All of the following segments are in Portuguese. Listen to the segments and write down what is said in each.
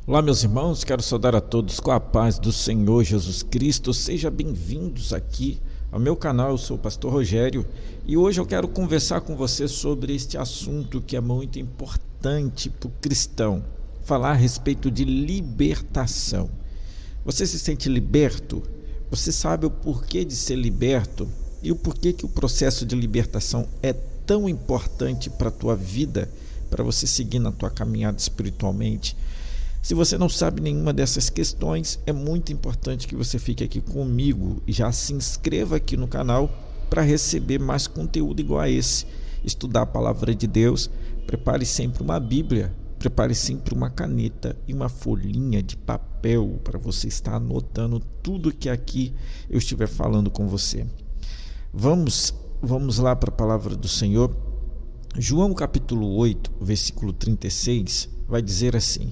Olá, meus irmãos, quero saudar a todos com a paz do Senhor Jesus Cristo. Sejam bem-vindos aqui ao meu canal. Eu sou o pastor Rogério e hoje eu quero conversar com você sobre este assunto que é muito importante para o cristão, falar a respeito de libertação. Você se sente liberto? Você sabe o porquê de ser liberto e o porquê que o processo de libertação é tão importante para a tua vida, para você seguir na tua caminhada espiritualmente? Se você não sabe nenhuma dessas questões, é muito importante que você fique aqui comigo e já se inscreva aqui no canal para receber mais conteúdo igual a esse. Estudar a palavra de Deus, prepare sempre uma Bíblia, prepare sempre uma caneta e uma folhinha de papel para você estar anotando tudo que aqui eu estiver falando com você. Vamos lá para a palavra do Senhor. João capítulo 8, versículo 36, vai dizer assim: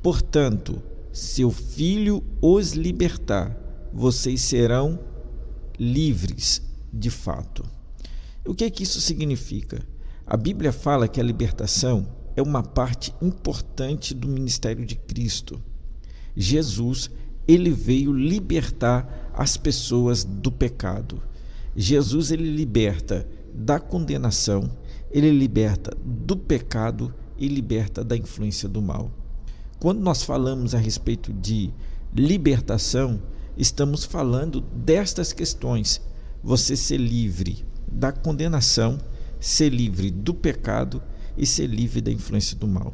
portanto, se o Filho os libertar, vocês serão livres de fato. O que é que isso significa? A Bíblia fala que a libertação é uma parte importante do ministério de Cristo. Jesus, ele veio libertar as pessoas do pecado. Jesus, ele liberta da condenação, ele liberta do pecado e liberta da influência do mal. Quando nós falamos a respeito de libertação, estamos falando destas questões: você ser livre da condenação, ser livre do pecado e ser livre da influência do mal.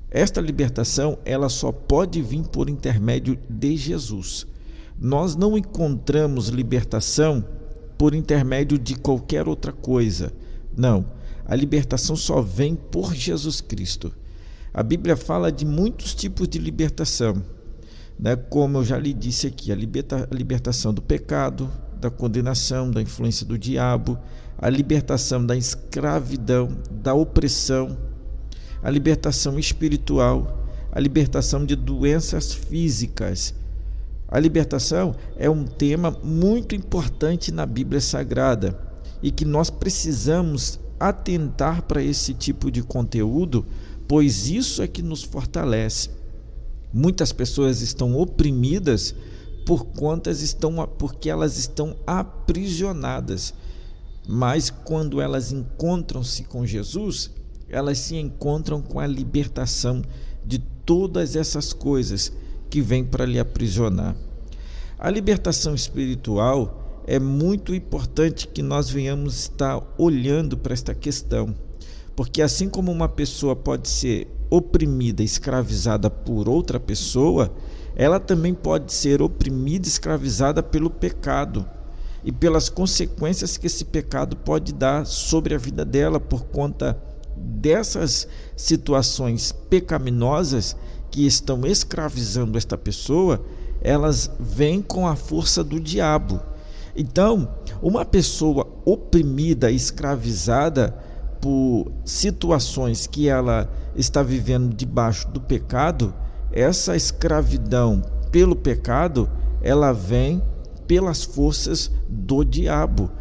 Esta libertação, ela só pode vir por intermédio de Jesus. Nós não encontramos libertação por intermédio de qualquer outra coisa. Não, a libertação só vem por Jesus Cristo. A Bíblia fala de muitos tipos de libertação, né? Como eu já lhe disse aqui, a libertação do pecado, da condenação, da influência do diabo, a libertação da escravidão, da opressão, a libertação espiritual, a libertação de doenças físicas. A libertação é um tema muito importante na Bíblia Sagrada e que nós precisamos atentar para esse tipo de conteúdo, pois isso é que nos fortalece. Muitas pessoas estão oprimidas porque elas estão aprisionadas, mas quando elas encontram-se com Jesus, elas se encontram com a libertação de todas essas coisas que vêm para lhe aprisionar. A libertação espiritual é muito importante que nós venhamos estar olhando para esta questão, porque assim como uma pessoa pode ser oprimida, escravizada por outra pessoa, ela também pode ser oprimida, escravizada pelo pecado e pelas consequências que esse pecado pode dar sobre a vida dela por conta dessas situações pecaminosas que estão escravizando esta pessoa. Elas vêm com a força do diabo. Então, uma pessoa oprimida, escravizada por situações que ela está vivendo debaixo do pecado, essa escravidão pelo pecado, ela vem pelas forças do diabo.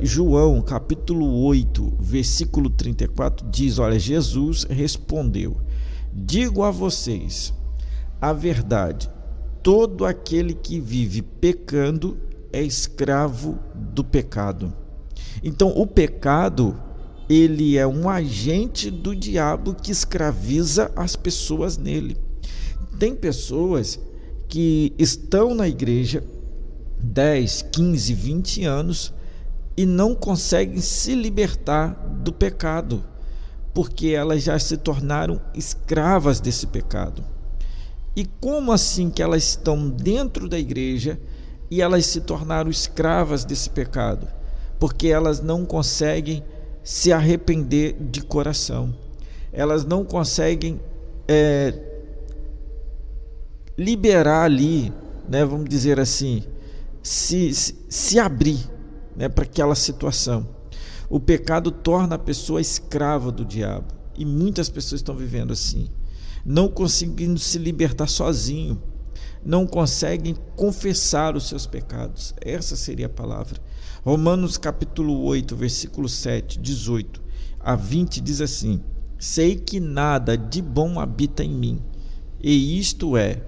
João capítulo 8, versículo 34 diz: olha, Jesus respondeu: digo a vocês a verdade, todo aquele que vive pecando é escravo do pecado. Então, o pecado, ele é um agente do diabo que escraviza as pessoas nele. Tem pessoas que estão na igreja 10, 15, 20 anos e não conseguem se libertar do pecado, porque elas já se tornaram escravas desse pecado. E como assim que elas estão dentro da igreja e elas se tornaram escravas desse pecado? Porque elas não conseguem se arrepender de coração, elas não conseguem liberar ali, né, vamos dizer assim, se abrir, né, para aquela situação. O pecado torna a pessoa escrava do diabo e muitas pessoas estão vivendo assim, não conseguindo se libertar sozinho, não conseguem confessar os seus pecados. Essa seria a palavra. Romanos capítulo 8, versículo 7, 18 a 20 diz assim: sei que nada de bom habita em mim, e isto é,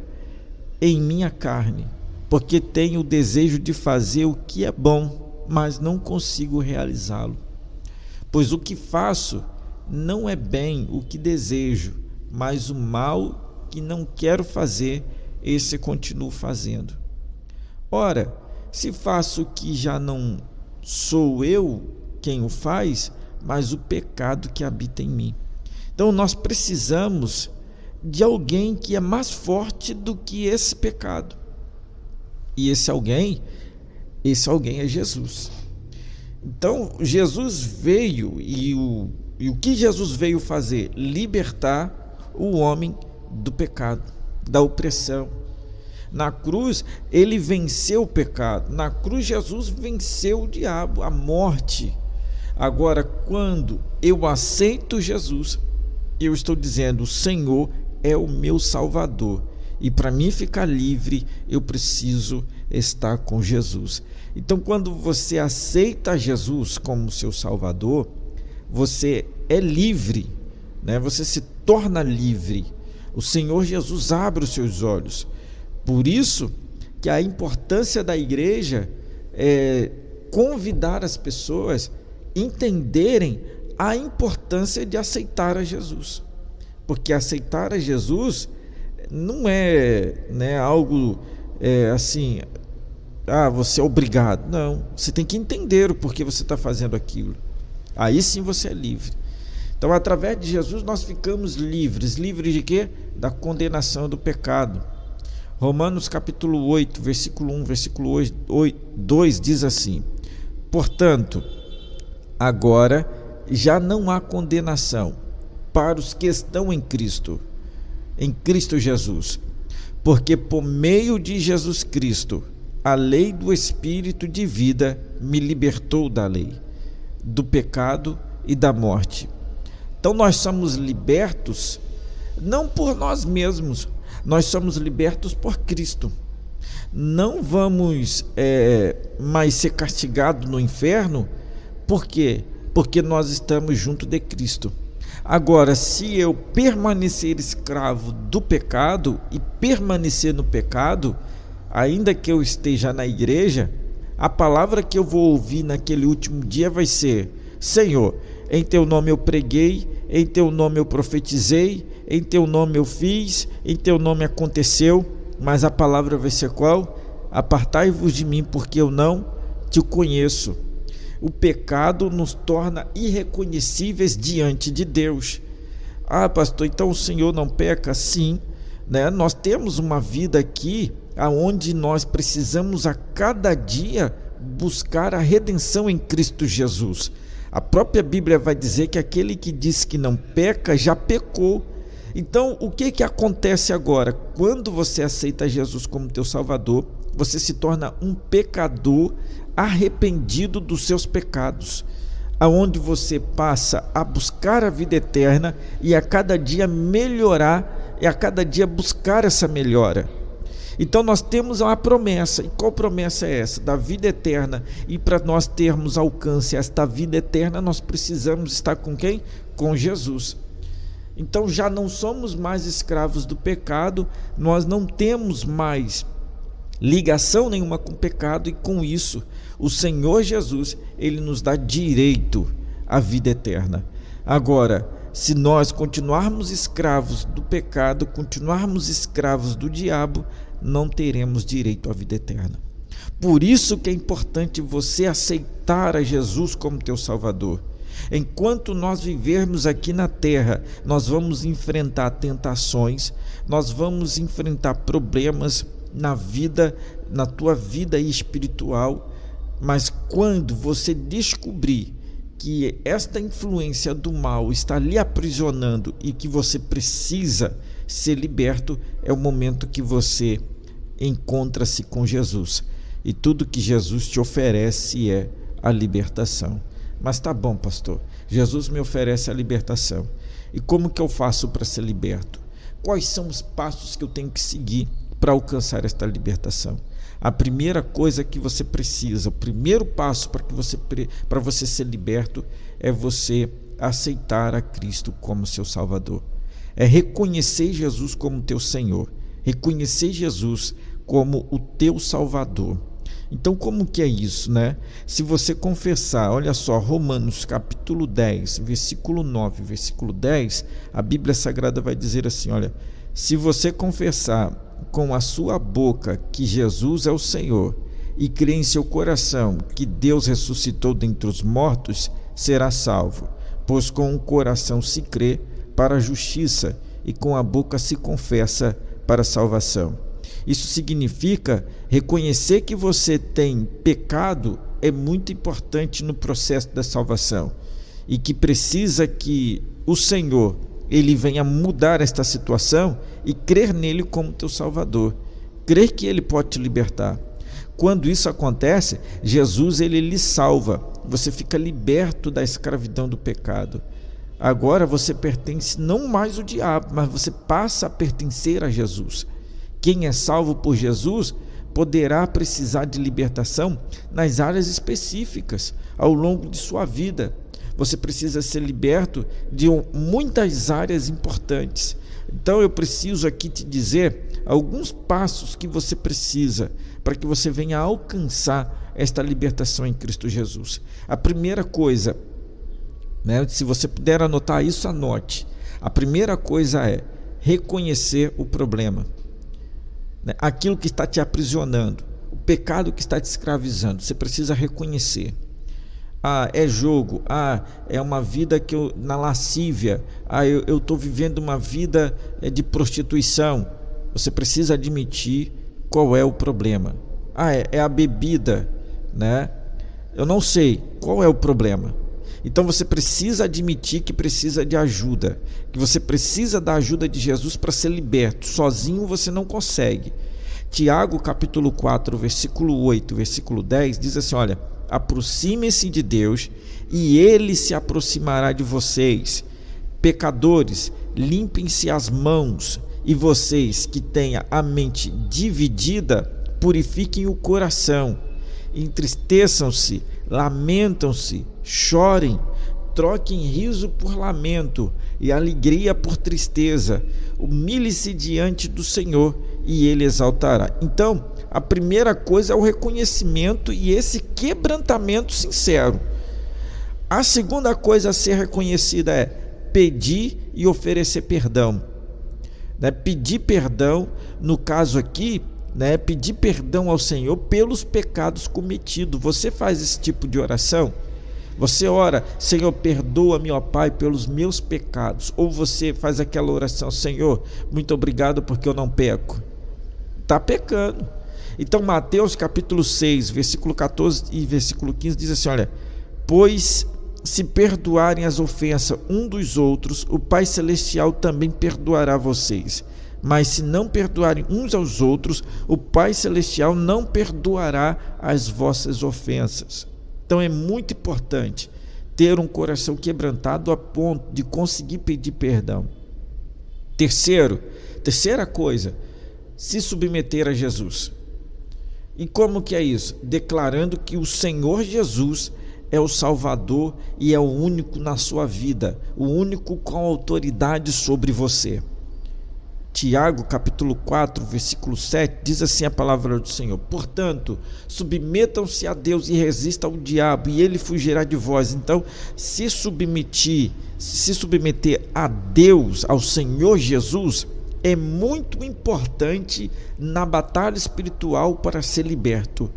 em minha carne, porque tenho o desejo de fazer o que é bom, mas não consigo realizá-lo. Pois o que faço não é bem o que desejo, mas o mal que não quero fazer, esse continuo fazendo. Ora, se faço o que já não sou eu quem o faz, mas o pecado que habita em mim. Então nós precisamos de alguém que é mais forte do que esse pecado. E esse alguém é Jesus. Então Jesus veio e o que Jesus veio fazer? Libertar o homem do pecado, da opressão. Na cruz ele venceu o pecado. Na cruz Jesus venceu o diabo, a morte. Agora, quando eu aceito Jesus, eu estou dizendo: o Senhor é o meu Salvador, e para mim ficar livre, eu preciso estar com Jesus. Então, quando você aceita Jesus como seu Salvador, você é livre, né? Você se torna livre. O Senhor Jesus abre os seus olhos. Por isso que a importância da igreja é convidar as pessoas a entenderem a importância de aceitar a Jesus. Porque aceitar a Jesus não é, né, algo assim, você é obrigado. Não, você tem que entender o porquê você está fazendo aquilo. Aí sim você é livre. Então, através de Jesus, nós ficamos livres. Livres de quê? Da condenação do pecado. Romanos capítulo 8, versículo 1, versículo 2 diz assim: portanto, agora já não há condenação para os que estão em Cristo Jesus, porque por meio de Jesus Cristo, a lei do Espírito de vida me libertou da lei, do pecado e da morte. Então nós somos libertos não por nós mesmos, nós somos libertos por Cristo. Não vamos mais ser castigados no inferno. Por quê? Porque nós estamos junto de Cristo. Agora, se eu permanecer escravo do pecado e permanecer no pecado, ainda que eu esteja na igreja, a palavra que eu vou ouvir naquele último dia vai ser: Senhor, em teu nome eu preguei, em teu nome eu profetizei, em teu nome eu fiz, em teu nome aconteceu. Mas a palavra vai ser qual? Apartai-vos de mim, porque eu não te conheço. O pecado nos torna irreconhecíveis diante de Deus. Pastor, então o Senhor não peca? Sim, né? Nós temos uma vida aqui onde nós precisamos a cada dia buscar a redenção em Cristo Jesus. A própria Bíblia vai dizer que aquele que diz que não peca, já pecou. Então, o que acontece agora? Quando você aceita Jesus como teu Salvador, você se torna um pecador arrependido dos seus pecados, aonde você passa a buscar a vida eterna e a cada dia melhorar, e a cada dia buscar essa melhora. Então nós temos uma promessa. E qual promessa é essa? Da vida eterna. E para nós termos alcance a esta vida eterna, nós precisamos estar com quem? Com Jesus. Então já não somos mais escravos do pecado, nós não temos mais ligação nenhuma com o pecado, e com isso o Senhor Jesus, ele nos dá direito à vida eterna. Agora, se nós continuarmos escravos do pecado, continuarmos escravos do diabo, não teremos direito à vida eterna. Por isso que é importante você aceitar a Jesus como teu Salvador. Enquanto nós vivermos aqui na terra, nós vamos enfrentar tentações, nós vamos enfrentar problemas na vida, na tua vida espiritual, mas quando você descobrir que esta influência do mal está lhe aprisionando e que você precisa ser liberto, é o momento que você encontra-se com Jesus, e tudo que Jesus te oferece é a libertação. Mas tá bom, pastor, Jesus me oferece a libertação, e como que eu faço para ser liberto? Quais são os passos que eu tenho que seguir para alcançar esta libertação? A primeira coisa que você precisa, o primeiro passo para você ser liberto, é você aceitar a Cristo como seu Salvador. É reconhecer Jesus como teu Senhor, reconhecer Jesus como o teu Salvador. Então, como que é isso, né? Se você confessar, olha só, Romanos capítulo 10, versículo 9, versículo 10, a Bíblia Sagrada vai dizer assim, olha, se você confessar com a sua boca que Jesus é o Senhor e crer em seu coração que Deus ressuscitou dentre os mortos, será salvo, pois com o coração se crê para a justiça e com a boca se confessa para a salvação. Isso significa reconhecer que você tem pecado é muito importante no processo da salvação e que precisa que o Senhor ele venha mudar esta situação e crer nele como teu Salvador, crer que ele pode te libertar. Quando isso acontece, Jesus ele lhe salva, você fica liberto da escravidão do pecado. Agora você pertence não mais ao diabo, mas você passa a pertencer a Jesus. Quem é salvo por Jesus poderá precisar de libertação nas áreas específicas ao longo de sua vida. Você precisa ser liberto de muitas áreas importantes. Então eu preciso aqui te dizer alguns passos que você precisa para que você venha alcançar esta libertação em Cristo Jesus. A primeira coisa, né, se você puder anotar isso, anote. A primeira coisa é reconhecer o problema. Aquilo que está te aprisionando, o pecado que está te escravizando, você precisa reconhecer. É jogo, é uma vida que na lascívia, eu estou vivendo uma vida de prostituição. Você precisa admitir qual é o problema. É a bebida, né? Eu não sei qual é o problema. Então você precisa admitir que precisa de ajuda, que você precisa da ajuda de Jesus para ser liberto. Sozinho você não consegue. Tiago capítulo 4, versículo 8, versículo 10 diz assim, olha, aproxime-se de Deus e Ele se aproximará de vocês. Pecadores, limpem-se as mãos, e vocês que têm a mente dividida, purifiquem o coração. Entristeçam-se, lamentam-se, chorem, troquem riso por lamento e alegria por tristeza. Humilhe-se diante do Senhor e Ele exaltará. Então, a primeira coisa é o reconhecimento e esse quebrantamento sincero. A segunda coisa a ser reconhecida é pedir e oferecer perdão. Pedir perdão, no caso aqui, pedir perdão ao Senhor pelos pecados cometidos. Você faz esse tipo de oração? Você ora, Senhor, perdoa-me, ó Pai, pelos meus pecados. Ou você faz aquela oração, Senhor, muito obrigado porque eu não peco. Está pecando. Então Mateus capítulo 6, versículo 14 e versículo 15 diz assim, olha, pois se perdoarem as ofensas um dos outros, o Pai Celestial também perdoará vocês. Mas se não perdoarem uns aos outros, o Pai Celestial não perdoará as vossas ofensas. Então é muito importante ter um coração quebrantado a ponto de conseguir pedir perdão. Terceira coisa, se submeter a Jesus. E como que é isso? Declarando que o Senhor Jesus é o Salvador e é o único na sua vida, o único com autoridade sobre você. Tiago capítulo 4, versículo 7, diz assim a palavra do Senhor, portanto, submetam-se a Deus e resistam ao diabo, e ele fugirá de vós. Então, se submeter a Deus, ao Senhor Jesus, é muito importante na batalha espiritual para ser liberto.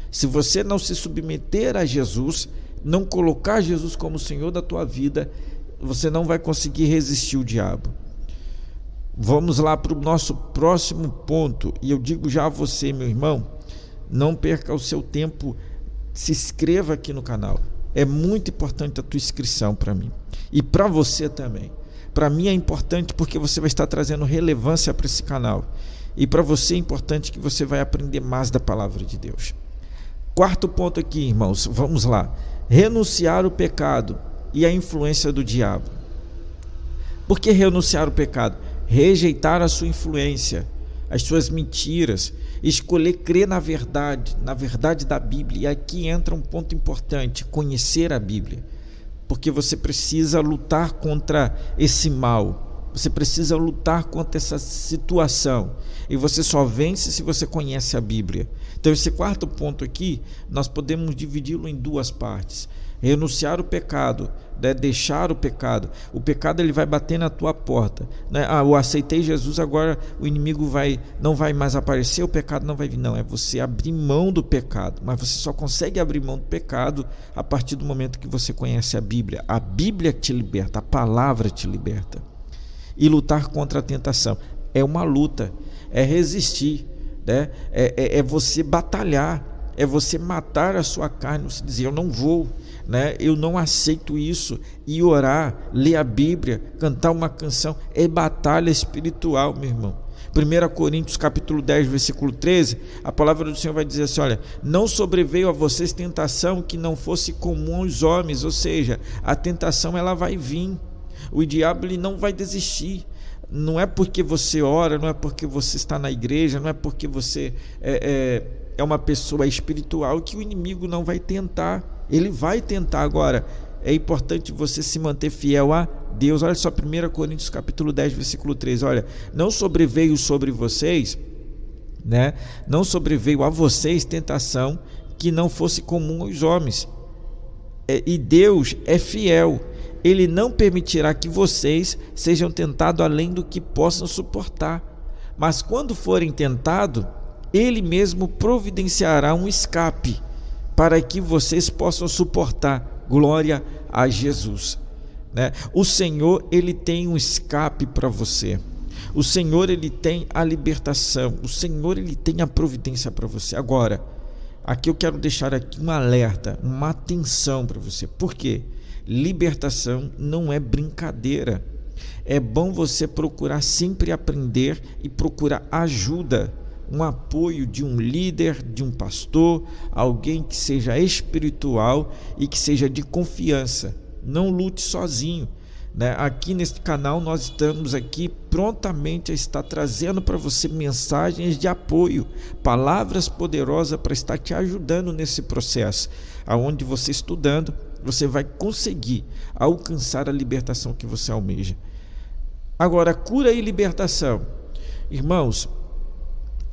Se você não se submeter a Jesus, não colocar Jesus como Senhor da tua vida, você não vai conseguir resistir ao diabo. Vamos lá para o nosso próximo ponto, e eu digo já a você, meu irmão, não perca o seu tempo, se inscreva aqui no canal. É muito importante a tua inscrição para mim e para você também. Para mim é importante porque você vai estar trazendo relevância para esse canal, e para você é importante que você vai aprender mais da palavra de Deus. Quarto ponto aqui, irmãos, vamos lá. Renunciar o pecado e a influência do diabo. Por que renunciar o pecado? Rejeitar a sua influência, as suas mentiras, escolher crer na verdade da Bíblia. E aqui entra um ponto importante, conhecer a Bíblia, porque você precisa lutar contra esse mal, Você precisa lutar contra essa situação. E você só vence se você conhece a Bíblia. Então esse quarto ponto aqui, nós podemos dividi-lo em duas partes. Renunciar o pecado, né? Deixar o pecado. O pecado ele vai bater na tua porta, né? Eu aceitei Jesus, agora o inimigo não vai mais aparecer, o pecado não vai vir. Não, é você abrir mão do pecado. Mas você só consegue abrir mão do pecado a partir do momento que você conhece a Bíblia. A Bíblia te liberta, a palavra te liberta. E lutar contra a tentação é uma luta, é resistir, né? É você batalhar, é você matar a sua carne, você dizer: eu não vou, né? Eu não aceito isso, e orar, ler a Bíblia, cantar uma canção, é batalha espiritual, meu irmão. 1 Coríntios capítulo 10, versículo 13, a palavra do Senhor vai dizer assim: olha, não sobreveio a vocês tentação que não fosse comum aos homens. Ou seja, a tentação ela vai vir, o diabo ele não vai desistir. Não é porque você ora, não é porque você está na igreja, não é porque você é uma pessoa espiritual que o inimigo não vai tentar. Ele vai tentar. Agora, é importante você se manter fiel a Deus. Olha só, 1 Coríntios capítulo 10, versículo 13, olha, não sobreveio sobre vocês, né? Não sobreveio a vocês tentação que não fosse comum aos homens. E Deus é fiel. Ele não permitirá que vocês sejam tentados além do que possam suportar. Mas quando forem tentados, Ele mesmo providenciará um escape para que vocês possam suportar. Glória a Jesus, né? O Senhor, Ele tem um escape para você. O Senhor, Ele tem a libertação. O Senhor, Ele tem a providência para você. Agora, aqui eu quero deixar aqui um alerta, uma atenção para você. Por quê? Libertação não é brincadeira. É bom você procurar sempre aprender e procurar ajuda, um apoio de um líder, de um pastor, alguém que seja espiritual e que seja de confiança. Não lute sozinho, né? Aqui neste canal nós estamos aqui prontamente a estar trazendo para você mensagens de apoio, palavras poderosas para estar te ajudando nesse processo, aonde você estudando, você vai conseguir alcançar a libertação que você almeja. Agora, cura e libertação. Irmãos,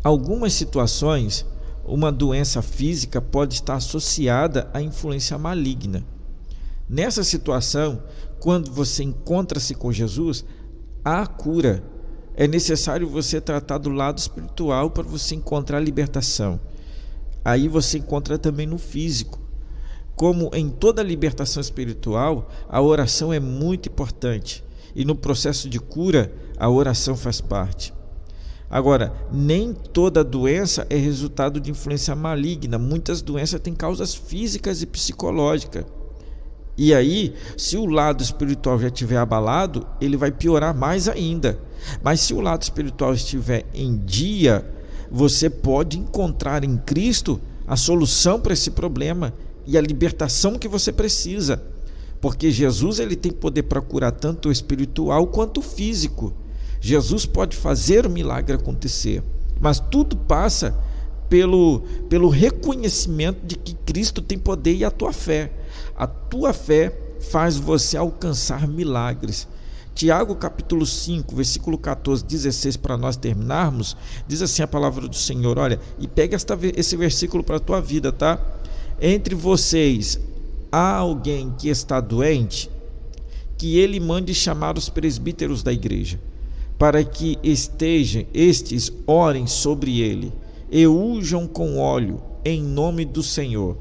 algumas situações, uma doença física pode estar associada à influência maligna. Nessa situação, quando você encontra-se com Jesus, há cura. É necessário você tratar do lado espiritual para você encontrar a libertação. Aí você encontra também no físico. Como em toda libertação espiritual, a oração é muito importante. E no processo de cura, a oração faz parte. Agora, nem toda doença é resultado de influência maligna. Muitas doenças têm causas físicas e psicológicas. E aí, se o lado espiritual já estiver abalado, ele vai piorar mais ainda. Mas se o lado espiritual estiver em dia, você pode encontrar em Cristo a solução para esse problema e a libertação que você precisa. Porque Jesus ele tem poder para curar tanto o espiritual quanto o físico. Jesus pode fazer o milagre acontecer, mas tudo passa pelo reconhecimento de que Cristo tem poder e a tua fé. A tua fé faz você alcançar milagres. Tiago capítulo 5, versículo 14, 16, para nós terminarmos, diz assim a palavra do Senhor, olha, e pega esse versículo para a tua vida, tá? Entre vocês há alguém que está doente, que ele mande chamar os presbíteros da igreja, para que estes orem sobre ele e unjam com óleo em nome do Senhor.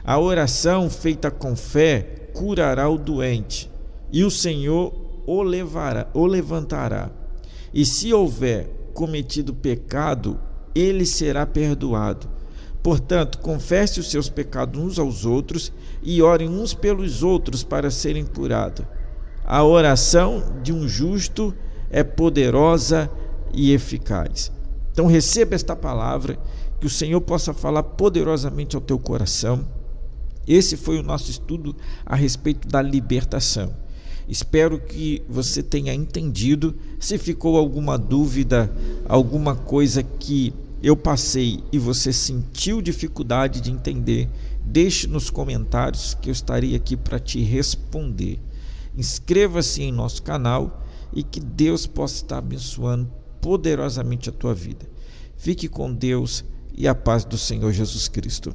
A oração feita com fé curará o doente, e o Senhor o levantará. E se houver cometido pecado, ele será perdoado. Portanto, confesse os seus pecados uns aos outros e orem uns pelos outros para serem curados. A oração de um justo é poderosa e eficaz. Então receba esta palavra, que o Senhor possa falar poderosamente ao teu coração. Esse foi o nosso estudo a respeito da libertação. Espero que você tenha entendido. Se ficou alguma dúvida, alguma coisa que eu passei e você sentiu dificuldade de entender, deixe nos comentários que eu estarei aqui para te responder. Inscreva-se em nosso canal e que Deus possa estar abençoando poderosamente a tua vida. Fique com Deus e a paz do Senhor Jesus Cristo.